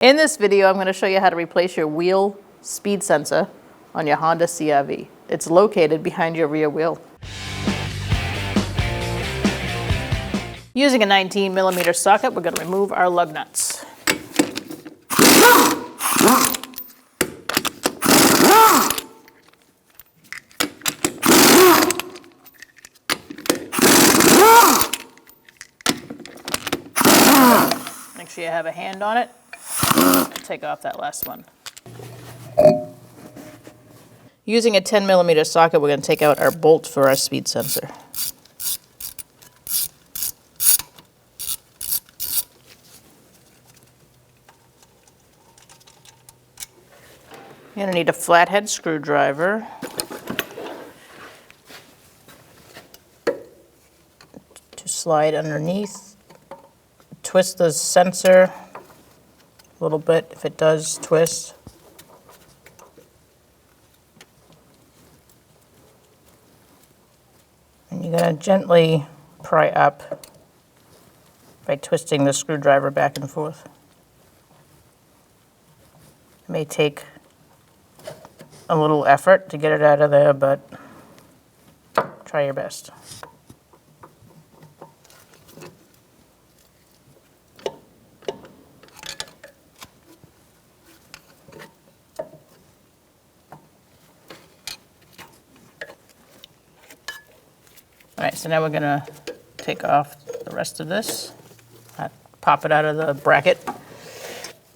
In this video, I'm going to show you how to replace your wheel speed sensor on your Honda CR-V. It's located behind your rear wheel. Using a 19mm socket, we're going to remove our lug nuts. Make sure you have a hand on it. Take off that last one. Using a 10mm socket, we're going to take out our bolt for our speed sensor. You're going to need a flathead screwdriver to slide underneath. Twist the sensor a little bit if it does twist. And you're going to gently pry up by twisting the screwdriver back and forth. It may take a little effort to get it out of there, but try your best. All right, so now we're going to take off the rest of this, pop it out of the bracket.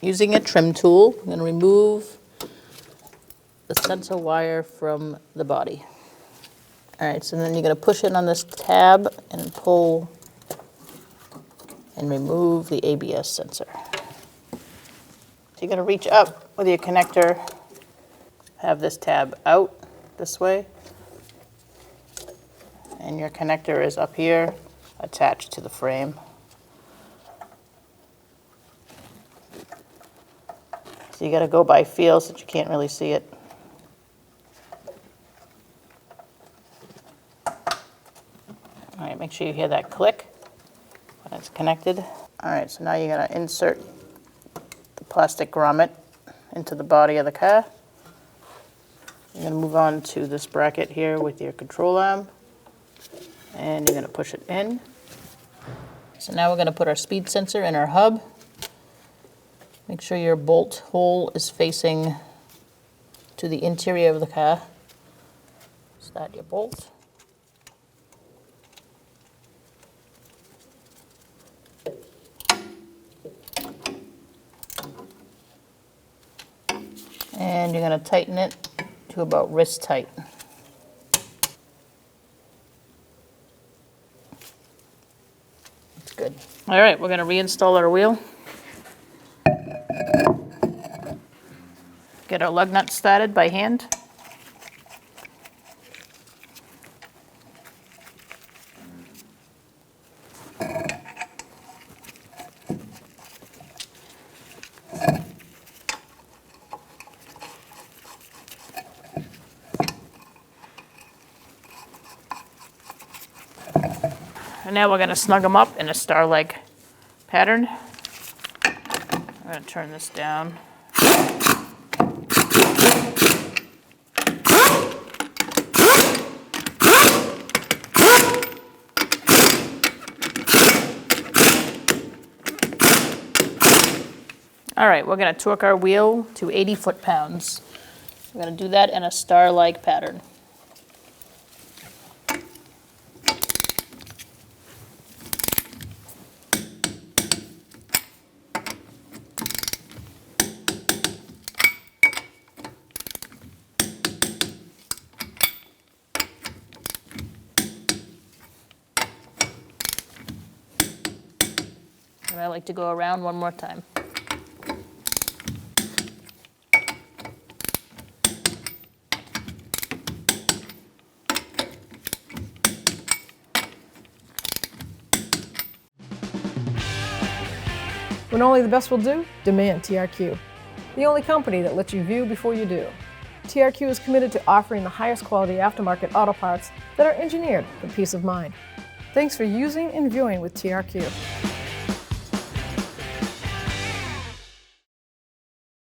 Using a trim tool, I'm going to remove the sensor wire from the body. All right, so then you're going to push in on this tab and pull and remove the ABS sensor. So you're going to reach up with your connector, have this tab out this way, and your connector is up here attached to the frame. So you got to go by feel since you can't really see it. All right, make sure you hear that click when it's connected. All right, so now you're going to insert the plastic grommet into the body of the car. You're going to move on to this bracket here with your control arm, and you're going to push it in. So now we're going to put our speed sensor in our hub. Make sure your bolt hole is facing to the interior of the car. Start your bolt. And you're going to tighten it to about wrist tight. That's good. All right, we're going to reinstall our wheel. Get our lug nuts started by hand. And now we're going to snug them up in a star-like pattern. I'm going to turn this down. All right, we're going to torque our wheel to 80 foot-pounds. We're going to do that in a star-like pattern. And I like to go around one more time. When only the best will do, demand TRQ. The only company that lets you view before you do. TRQ is committed to offering the highest quality aftermarket auto parts that are engineered for peace of mind. Thanks for using and viewing with TRQ.